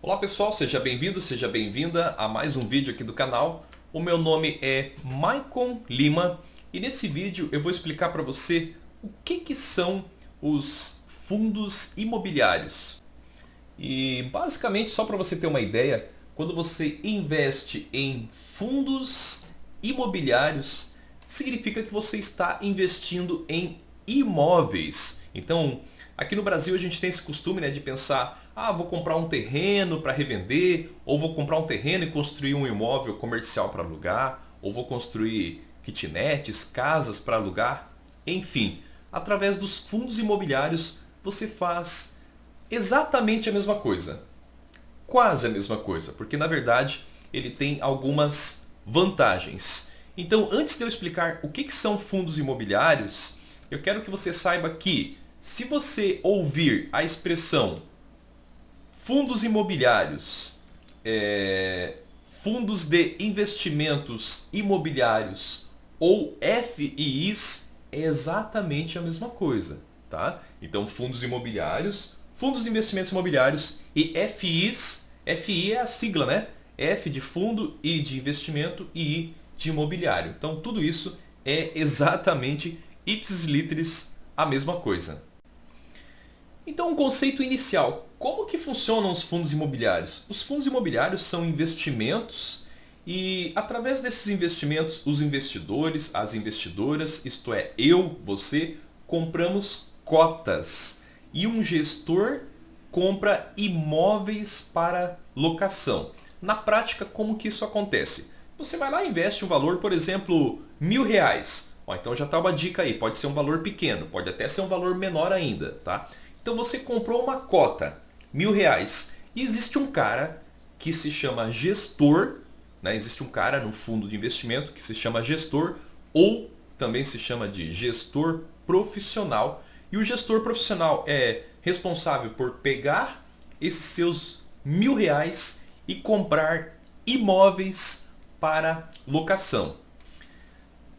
Olá pessoal, seja bem-vindo, seja bem-vinda a mais um vídeo aqui do canal. O meu nome é Maicon Lima e nesse vídeo eu vou explicar para você o que são os fundos imobiliários. E basicamente, só para você ter uma ideia, quando você investe em fundos imobiliários, significa que você está investindo em imóveis. Então, aqui no Brasil a gente tem esse costume, de pensar, vou comprar um terreno para revender, ou vou comprar um terreno e construir um imóvel comercial para alugar, ou vou construir kitnets, casas para alugar. Enfim, através dos fundos imobiliários você faz exatamente a mesma coisa. Quase a mesma coisa, porque na verdade ele tem algumas vantagens. Então, antes de eu explicar o que são fundos imobiliários, eu quero que você saiba que se você ouvir a expressão fundos imobiliários, fundos de investimentos imobiliários ou FIIs, é exatamente a mesma coisa. Tá? Então, fundos imobiliários, fundos de investimentos imobiliários e FIIs, FI é a sigla, né? F de fundo, I de investimento e I de imobiliário. Então, tudo isso é exatamente ipsis literis a mesma coisa. Então, um conceito inicial. Como que funcionam os fundos imobiliários? Os fundos imobiliários são investimentos e, através desses investimentos, os investidores, as investidoras, isto é, eu, você, compramos cotas. E um gestor compra imóveis para locação. Na prática, como que isso acontece? Você vai lá e investe um valor, por exemplo, R$1.000. Então já está uma dica aí, pode ser um valor pequeno, pode até ser um valor menor ainda, tá? Então você comprou uma cota, R$1.000, e existe um cara que se chama gestor, né? Existe um cara no fundo de investimento que se chama gestor, ou também se chama de gestor profissional. E o gestor profissional é responsável por pegar esses seus R$1.000 e comprar imóveis para locação.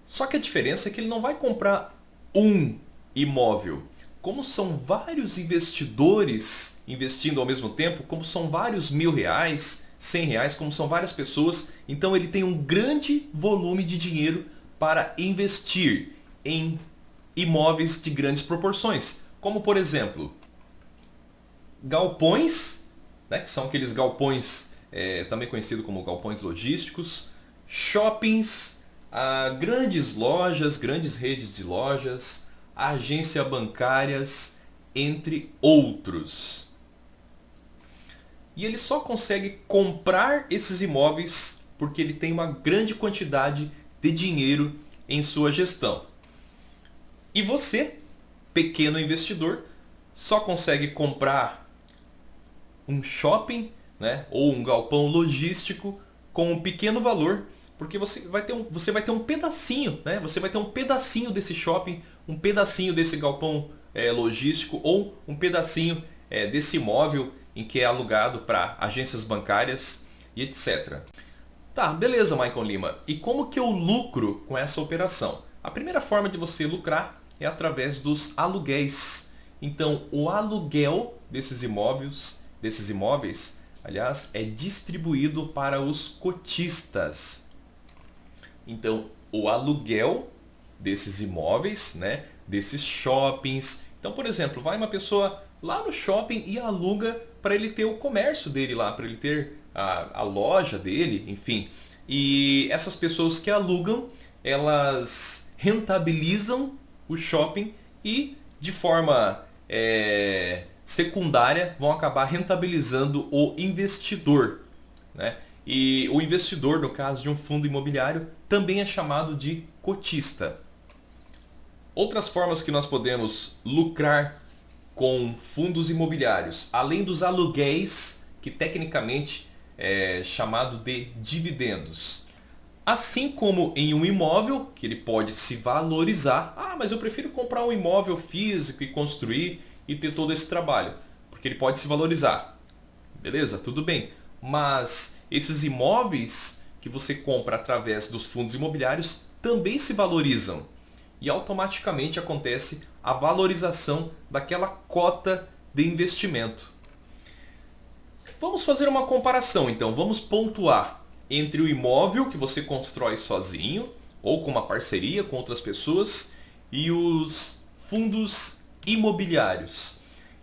Só que a diferença é que ele não vai comprar um imóvel. Como são vários investidores investindo ao mesmo tempo, como são vários R$1.000, R$100, como são várias pessoas, então ele tem um grande volume de dinheiro para investir em imóveis de grandes proporções. Como, por exemplo, galpões, né, que são aqueles galpões também conhecidos como galpões logísticos, shoppings, grandes lojas, grandes redes de lojas, agências bancárias, entre outros. E ele só consegue comprar esses imóveis porque ele tem uma grande quantidade de dinheiro em sua gestão. E você, pequeno investidor, só consegue comprar um shopping, né, ou um galpão logístico com um pequeno valor, porque você vai ter um pedacinho, né? Você vai ter um pedacinho desse shopping, um pedacinho desse galpão logístico ou um pedacinho desse imóvel em que é alugado para agências bancárias e etc. Tá, beleza, Maicon Lima. E como que eu lucro com essa operação? A primeira forma de você lucrar é através dos aluguéis. Então, o aluguel desses imóveis, aliás, é distribuído para os cotistas. Então, o aluguel desses imóveis, né, desses shoppings. Então, por exemplo, vai uma pessoa lá no shopping e aluga para ele ter o comércio dele lá, para ele ter a loja dele, enfim. E essas pessoas que alugam, elas rentabilizam o shopping e, de forma secundária, vão acabar rentabilizando o investidor, né? E o investidor, no caso de um fundo imobiliário, também é chamado de cotista. Outras formas que nós podemos lucrar com fundos imobiliários, além dos aluguéis, que tecnicamente é chamado de dividendos. Assim como em um imóvel, que ele pode se valorizar. Mas eu prefiro comprar um imóvel físico e construir e ter todo esse trabalho, porque ele pode se valorizar. Beleza? Tudo bem. Mas esses imóveis que você compra através dos fundos imobiliários também se valorizam. E automaticamente acontece a valorização daquela cota de investimento. Vamos fazer uma comparação então, vamos pontuar entre o imóvel que você constrói sozinho ou com uma parceria com outras pessoas e os fundos imobiliários.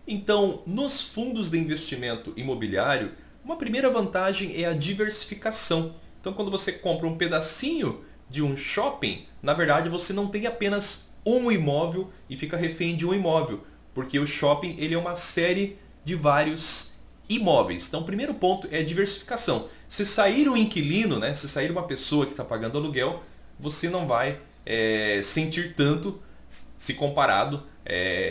Então, nos fundos de investimento imobiliário, uma primeira vantagem é a diversificação. Então, quando você compra um pedacinho de um shopping, na verdade você não tem apenas um imóvel e fica refém de um imóvel, porque o shopping ele é uma série de vários imóveis. Então, o primeiro ponto é a diversificação. Se sair um inquilino, né, se sair uma pessoa que está pagando aluguel, você não vai sentir tanto se comparado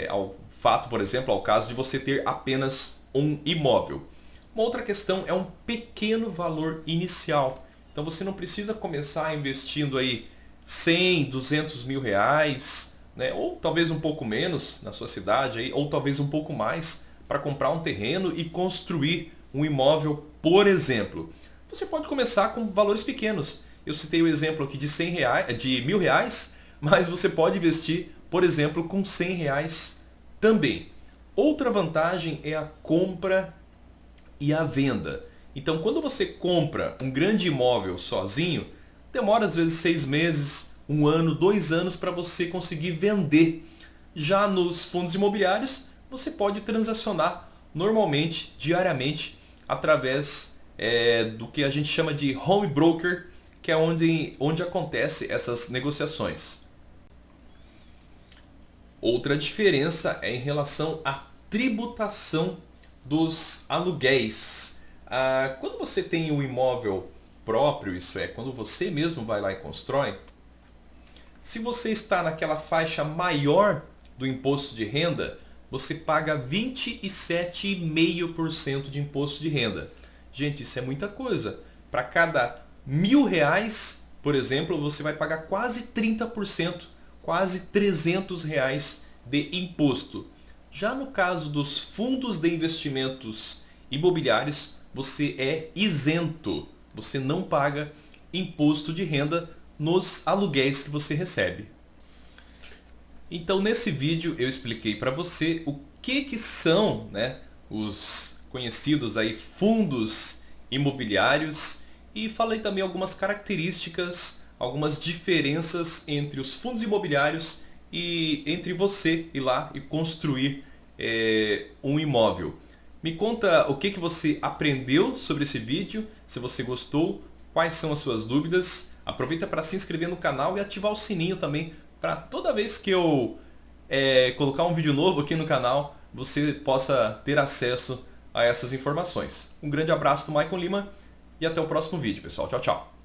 ao fato, por exemplo, ao caso de você ter apenas um imóvel. Uma outra questão é um pequeno valor inicial. Então você não precisa começar investindo aí 100, 200 mil reais, né? Ou talvez um pouco menos na sua cidade, aí, ou talvez um pouco mais para comprar um terreno e construir um imóvel, por exemplo. Você pode começar com valores pequenos. Eu citei o exemplo aqui de de R$ 1.000, mas você pode investir, por exemplo, com R$ 100 também. Outra vantagem é a compra e a venda. Então, quando você compra um grande imóvel sozinho, demora às vezes 6 meses, 1 ano, 2 anos para você conseguir vender. Já nos fundos imobiliários, você pode transacionar normalmente, diariamente, através do que a gente chama de home broker, que é onde acontecem essas negociações. Outra diferença é em relação à tributação dos aluguéis. Quando você tem um imóvel próprio, isso é, quando você mesmo vai lá e constrói, se você está naquela faixa maior do imposto de renda, você paga 27,5% de imposto de renda. Gente, isso é muita coisa. Para cada R$ 1.000, por exemplo, você vai pagar quase 30%, quase R$ 300 de imposto. Já no caso dos fundos de investimentos imobiliários, você é isento. Você não paga imposto de renda nos aluguéis que você recebe. Então, nesse vídeo eu expliquei para você o que são, né, os conhecidos aí fundos imobiliários e falei também algumas características, algumas diferenças entre os fundos imobiliários e entre você ir lá e construir um imóvel. Me conta o que você aprendeu sobre esse vídeo, se você gostou, quais são as suas dúvidas. Aproveita para se inscrever no canal e ativar o sininho também, para toda vez que eu colocar um vídeo novo aqui no canal, você possa ter acesso a essas informações. Um grande abraço do Maicon Lima e até o próximo vídeo, pessoal. Tchau, tchau.